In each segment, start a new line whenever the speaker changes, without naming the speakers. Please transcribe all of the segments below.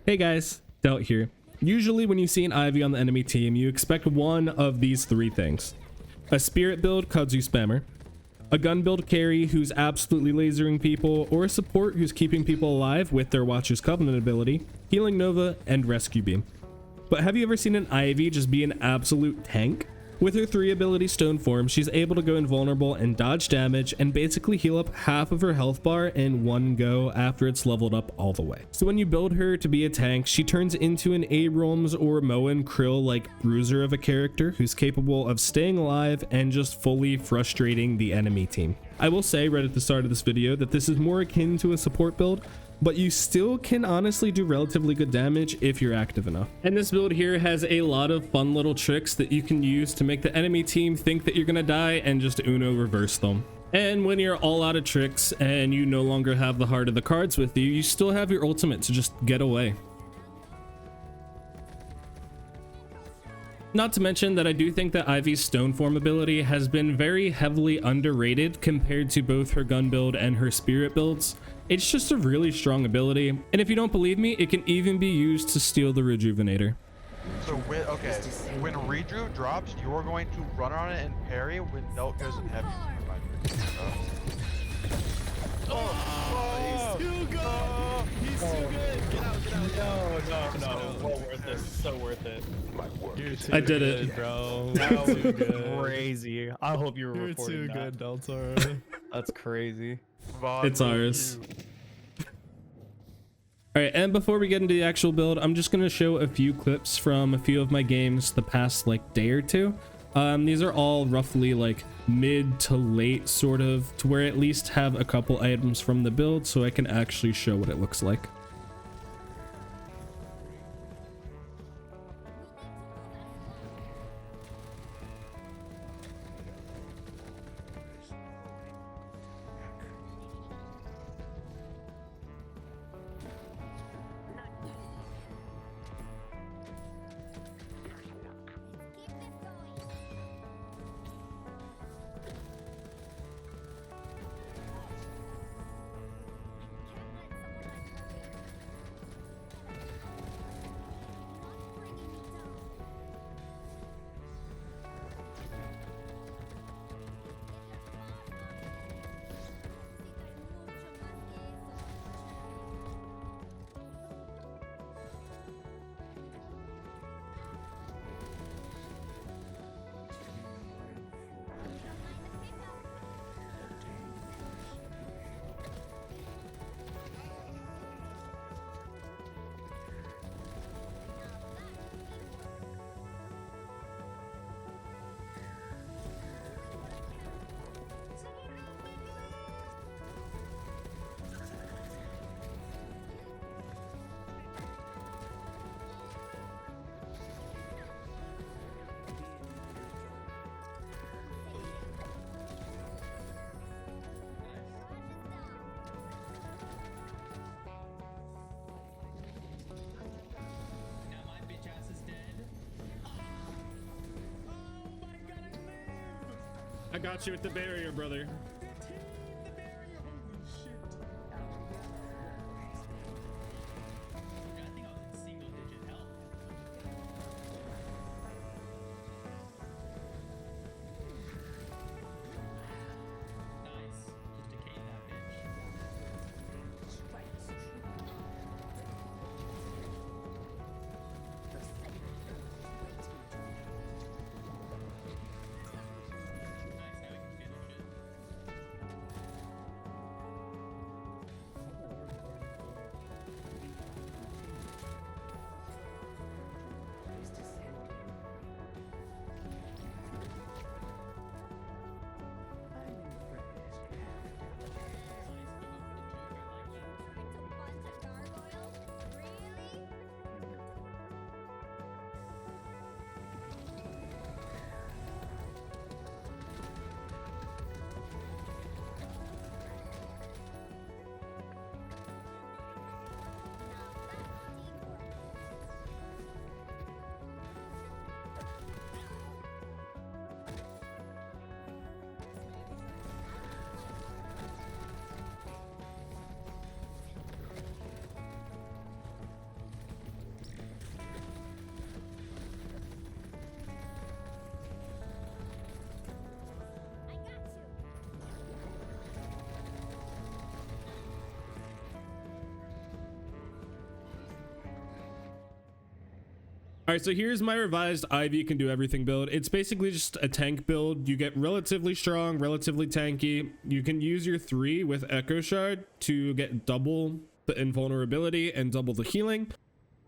Hey guys, Delt here. Usually when you see an Ivy on the enemy team, you expect one of these three things. A spirit build kudzu spammer, a gun build carry who's absolutely lasering people, or a support who's keeping people alive with their Watcher's Covenant ability, healing Nova, and rescue beam. But have you ever seen an Ivy just be an absolute tank? With her 3 ability stone form, she's able to go invulnerable and dodge damage and basically heal up half of her health bar in one go after it's leveled up all the way. So when you build her to be a tank, she turns into an Abrams or Moen Krill like bruiser of a character who's capable of staying alive and just fully frustrating the enemy team. I will say right at the start of this video that this is more akin to a support build, but you still can honestly do relatively good damage if you're active enough. And this build here has a lot of fun little tricks that you can use to make the enemy team think that you're gonna die and just Uno reverse them. And when you're all out of tricks and you no longer have the heart of the cards with you, you still have your ultimate to just get away. Not to mention that I do think that Ivy's stone form ability has been very heavily underrated compared to both her gun build and her spirit builds. It's just a really strong ability, and if you don't believe me, it can even be used to steal the Rejuvenator.
So when Redrew drops, you're going to run on it and parry when Delt goes in heavy.
Oh, he's too good. He's too good. Get out. No. Well worth it. So worth it. You're too
I did
good,
it,
bro. That was crazy. I hope you were
You're
recording
too
that.
good, Delta.
That's crazy.
It's ours. Alright, and before we get into the actual build, I'm just going to show a few clips from a few of my games the past like day or two. These are all roughly like mid to late sort of, to where I at least have a couple items from the build so I can actually show what it looks like. I got you with the barrier, brother. All right, so here's my revised Ivy can do everything build. It's basically just a tank build. You get relatively strong, relatively tanky. You can use your 3 with Echo Shard to get double the invulnerability and double the healing.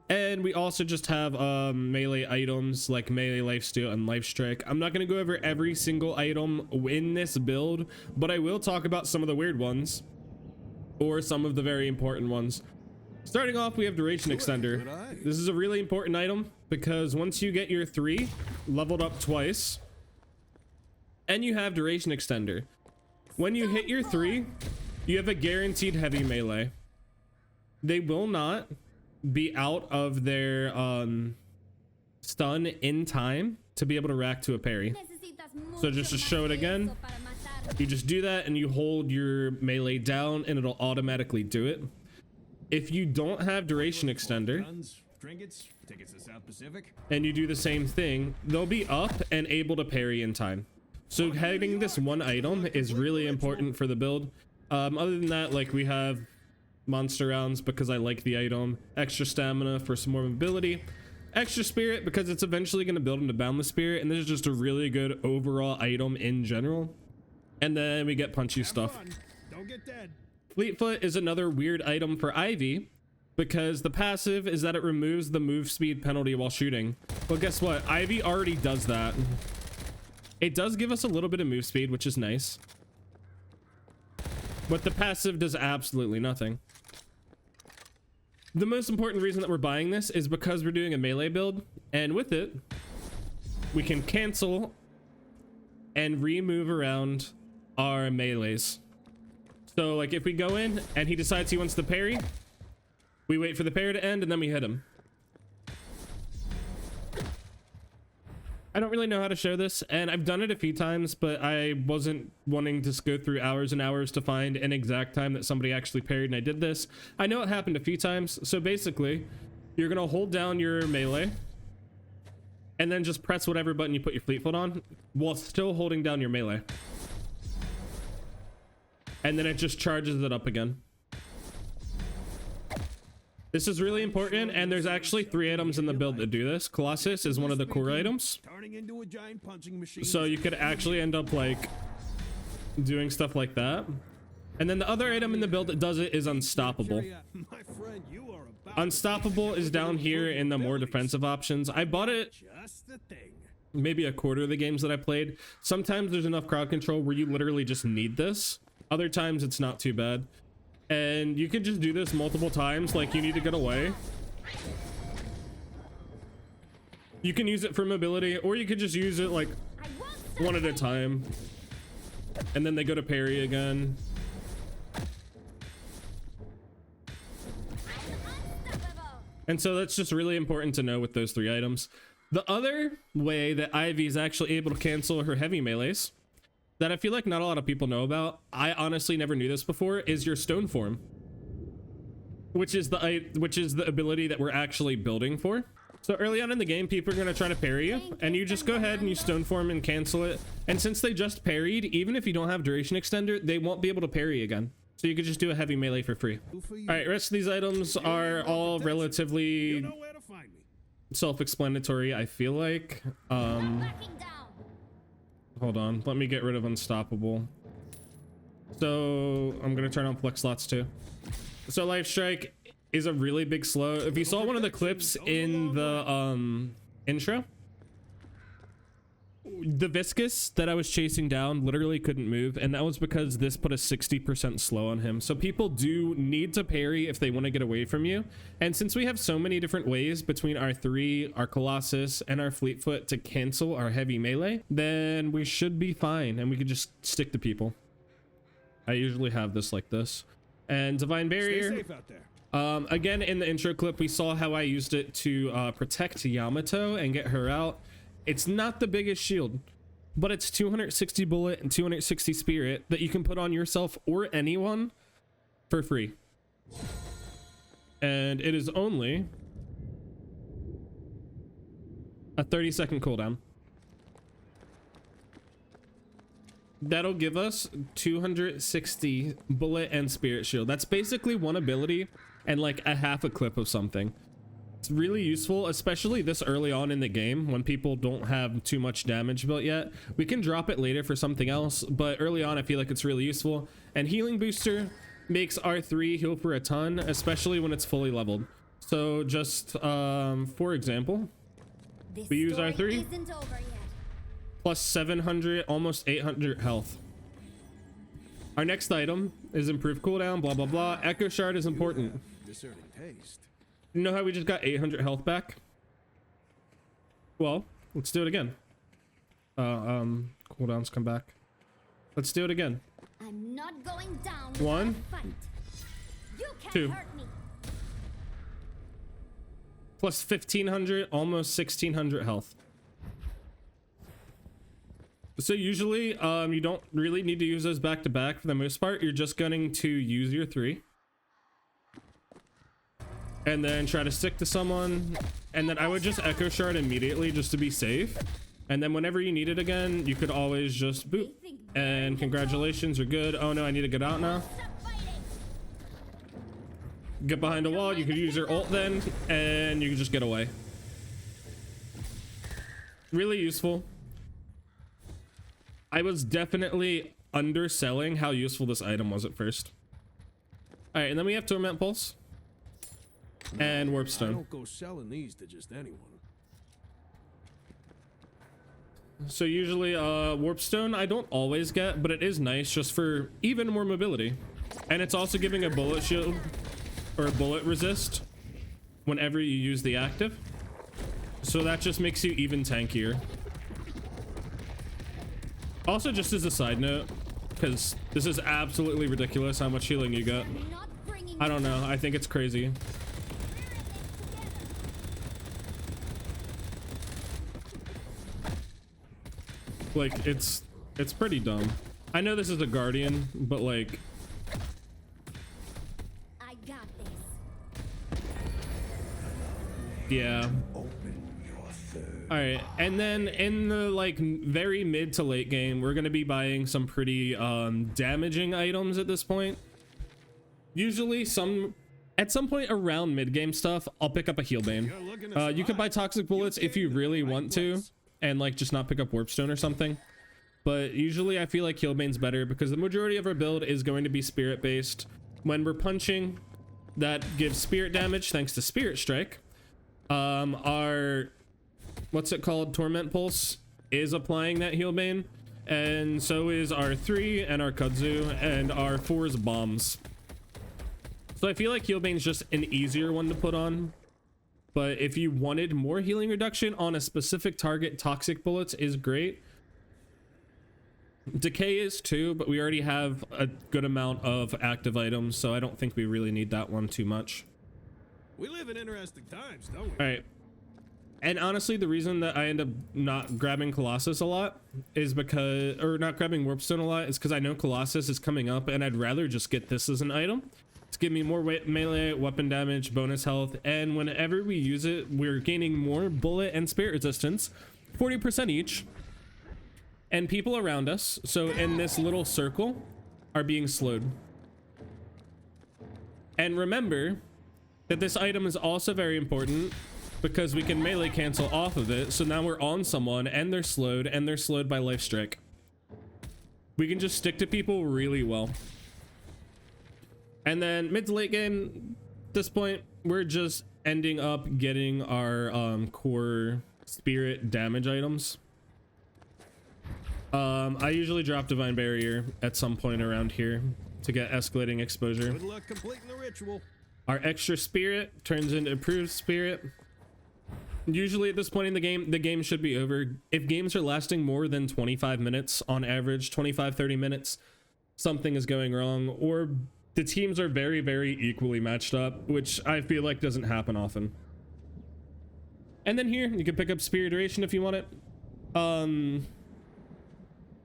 And we also just have melee items like melee lifesteal and life strike. I'm not going to go over every single item in this build, but I will talk about some of the weird ones or some of the very important ones. Starting off, we have duration extender. This is a really important item because once you get your 3 leveled up twice and you have duration extender, when you hit your 3, you have a guaranteed heavy melee. They will not be out of their stun in time to be able to react to a parry. So just to show it again, you just do that and you hold your melee down and it'll automatically do it. If you don't have duration extender and you do the same thing, they'll be up and able to parry in time. So having this one item is really important for the build. Other than that, like, we have monster rounds because I like the item, extra stamina for some more mobility, extra spirit because it's eventually going to build into boundless spirit, and this is just a really good overall item in general. And then we get punchy stuff.
Don't get dead.
Fleetfoot is another weird item for Ivy because the passive is that it removes the move speed penalty while shooting. Well, guess what? Ivy already does that. It does give us a little bit of move speed, which is nice, but the passive does absolutely nothing. The most important reason that we're buying this is because we're doing a melee build, and with it, we can cancel and remove around our melees. So, like, if we go in and he decides he wants to parry, we wait for the parry to end and then we hit him. I don't really know how to show this, and I've done it a few times, but I wasn't wanting to go through hours and hours to find an exact time that somebody actually parried, and I did this. I know it happened a few times. So basically, you're gonna hold down your melee and then just press whatever button you put your fleet foot on while still holding down your melee. And then it just charges it up again. This is really important, and there's actually 3 items in the build that do this. Colossus is one of the core items. So you could actually end up, like, doing stuff like that. And then the other item in the build that does it is Unstoppable. Unstoppable is down here in the more defensive options. I bought it maybe a quarter of the games that I played. Sometimes there's enough crowd control where you literally just need this. Other times it's not too bad. And you can just do this multiple times. Like, you need to get away. You can use it for mobility, or you could just use it like one at a time. And then they go to parry again. And so that's just really important to know with those 3 items. The other way that Ivy is actually able to cancel her heavy melees that I feel like not a lot of people know about, I honestly never knew this before, is your stone form, which is the ability that we're actually building for. So early on in the game, people are going to try to parry you, and you just go ahead and you stone form and cancel it. And since they just parried, even if you don't have duration extender, they won't be able to parry again. So you could just do a heavy melee for free. All right, rest of these items are all relatively self-explanatory, I feel like. Hold on, let me get rid of Unstoppable. So I'm gonna turn on flex slots too. So Life Strike is a really big slow. If you saw one of the clips in the intro, the Viscous that I was chasing down literally couldn't move, and that was because this put a 60% slow on him. So people do need to parry if they want to get away from you. And since we have so many different ways between our 3, our Colossus, and our Fleetfoot to cancel our heavy melee, then we should be fine, and we could just stick to people. I usually have this like this. And Divine Barrier.
Stay safe out there.
Again, in the intro clip, we saw how I used it to protect Yamato and get her out. It's not the biggest shield, but it's 260 bullet and 260 spirit that you can put on yourself or anyone for free. And it is only a 30-second cooldown. That'll give us 260 bullet and spirit shield. That's basically one ability and like a half a clip of something. It's really useful, especially this early on in the game when people don't have too much damage built yet. We can drop it later for something else, but early on I feel like it's really useful. And healing booster makes R3 heal for a ton, especially when it's fully leveled. So just for example, we use R3 plus 700, almost 800 health. Our next item is improved cooldown, blah blah blah. Echo shard is important.
Discerning taste.
You know how we just got 800 health back? Well, let's do it again. Cooldowns come back. Let's do it again.
I'm not going down.
One,
fight. You can't
two.
hurt me.
Plus 1500, almost 1600 health. So usually, you don't really need to use those back to back for the most part. You're just going to use your 3. And then try to stick to someone. And then I would just echo shard immediately just to be safe. And then whenever you need it again, you could always just boop. And congratulations, you're good. Oh no, I need to get out now. Get behind a wall, you could use your ult then, and you can just get away. Really useful. I was definitely underselling how useful this item was at first. All right, and then we have Torment Pulse and Warp
I
Stone.
don't go selling these to just anyone.
So usually Warp Stone I don't always get, but it is nice just for even more mobility. And it's also giving a bullet shield or a bullet resist whenever you use the active. So that just makes you even tankier. Also, just as a side note, because this is absolutely ridiculous how much healing you get. I don't know, I think it's crazy. Like, it's pretty dumb. I know this is a Guardian, but like...
I got this.
Yeah. Alright, and then in the like very mid to late game, we're gonna be buying some pretty damaging items at this point. Usually at some point around mid game stuff, I'll pick up a heal bane. You can buy toxic bullets if you really want to, and like just not pick up warp stone or something. But usually I feel like heal bane's better because the majority of our build is going to be spirit based. When we're punching, that gives spirit damage thanks to Spirit Strike. Our what's it called, Torment Pulse is applying that heal bane, and so is our 3 and our kudzu, and our 4's bombs. So I feel like heal bane's just an easier one to put on, but if you wanted more healing reduction on a specific target, toxic bullets is great. Decay is too, but we already have a good amount of active items, so I don't think we really need that one too much.
We live in interesting times, don't we?
All right. And honestly, the reason that I end up not grabbing Colossus a lot is because, or not grabbing Warpstone a lot, is because I know Colossus is coming up and I'd rather just get this as an item. It's giving me more melee, weapon damage, bonus health, and whenever we use it, we're gaining more bullet and spirit resistance, 40% each. And people around us, so in this little circle, are being slowed. And remember that this item is also very important because we can melee cancel off of it, so now we're on someone and they're slowed by life strike. We can just stick to people really well. And then mid to late game, at this point, we're just ending up getting our core spirit damage items. I usually drop Divine Barrier at some point around here to get escalating exposure.
Good luck completing the ritual.
Our extra spirit turns into improved spirit. Usually at this point in the game should be over. If games are lasting more than 25 minutes on average, 25-30 minutes, something is going wrong, or the teams are very, very equally matched up, which I feel like doesn't happen often. And then here, you can pick up Spirit Duration if you want it.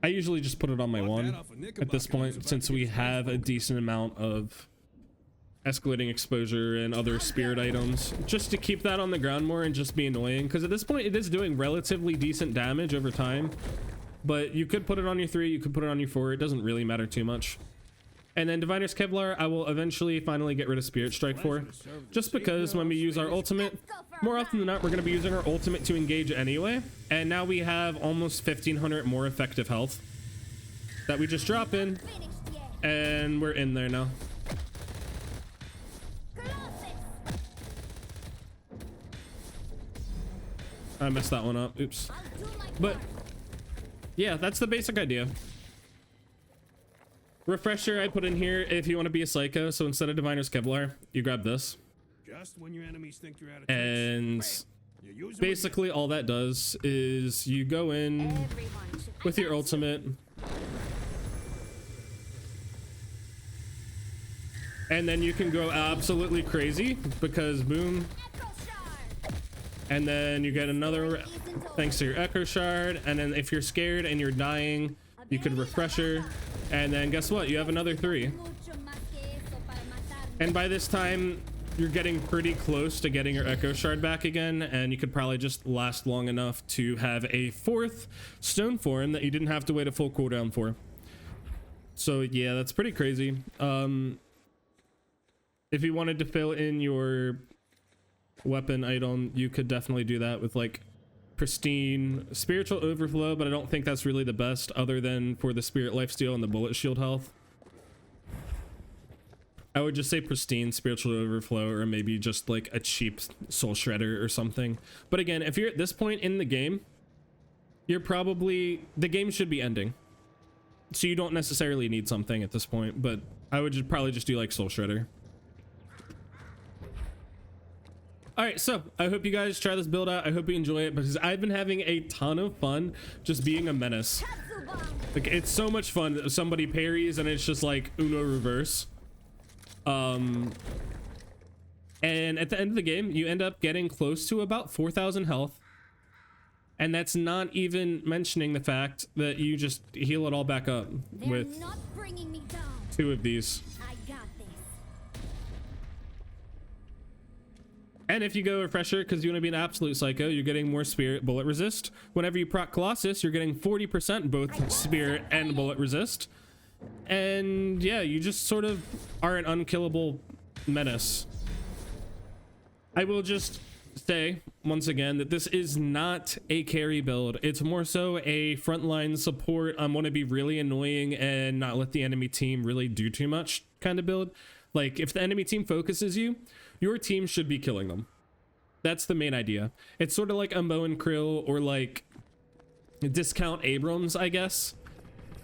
I usually just put it on my one at this point, since we have a decent amount of escalating exposure and other spirit items, just to keep that on the ground more and just be annoying, because at this point it is doing relatively decent damage over time. But you could put it on your 3, you could put it on your 4, it doesn't really matter too much. And then Diviner's Kevlar, I will eventually finally get rid of Spirit Strike for. Just because when we use our ultimate, more often than not, we're going to be using our ultimate to engage anyway. And now we have almost 1500 more effective health that we just drop in.
Finished yet.
And we're in there now. I messed that one up. Oops.
I'll do my
But
part.
yeah, that's the basic idea. Refresher I put in here if you want to be a psycho. So instead of Diviner's Kevlar, you grab this.
Just when your enemies think you're out of touch,
And
you use 'em
basically all that does is you go in
Everyone should
with your
announce you.
ultimate. And then you can go absolutely crazy because boom.
Echo Shard.
And then you get another
Isn't over.
thanks to your Echo Shard. And then if you're scared and you're dying, you could Refresher. And then guess what? You have another 3.
Mucho más que eso para matarme.
And by this time, you're getting pretty close to getting your Echo Shard back again. And you could probably just last long enough to have a 4th stone form that you didn't have to wait a full cooldown for. So yeah, that's pretty crazy. If you wanted to fill in your weapon item, you could definitely do that with like pristine spiritual overflow, but I don't think that's really the best other than for the spirit lifesteal and the bullet shield health. I would just say pristine spiritual overflow, or maybe just like a cheap soul shredder or something. But again, if you're at this point in the game, you're probably, the game should be ending, so you don't necessarily need something at this point, but I would probably just do like soul shredder. All right, so I hope you guys try this build out. I hope you enjoy it because I've been having a ton of fun just being a menace.
Katsubon.
Like, it's so much fun that somebody parries and it's just like Uno reverse. And at the end of the game, you end up getting close to about 4,000 health. And that's not even mentioning the fact that you just heal it all back up
They're
with
not bringing me down.
2 of these.
I got this.
And if you go Refresher, because you want to be an absolute psycho, you're getting more Spirit bullet resist. Whenever you proc Colossus, you're getting 40% both Spirit and bullet resist. And yeah, you just sort of are an unkillable menace. I will just say once again that this is not a carry build. It's more so a frontline support. I want to be really annoying and not let the enemy team really do too much kind of build. Like, if the enemy team focuses you, your team should be killing them. That's the main idea. It's sort of like a Moe and Krill or like Discount Abrams, I guess.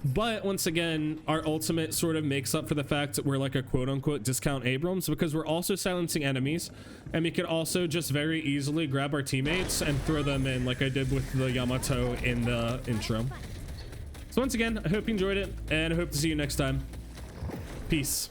But once again, our ultimate sort of makes up for the fact that we're like a quote-unquote Discount Abrams, because we're also silencing enemies, and we could also just very easily grab our teammates and throw them in like I did with the Yamato in the intro. So once again, I hope you enjoyed it, and I hope to see you next time. Peace.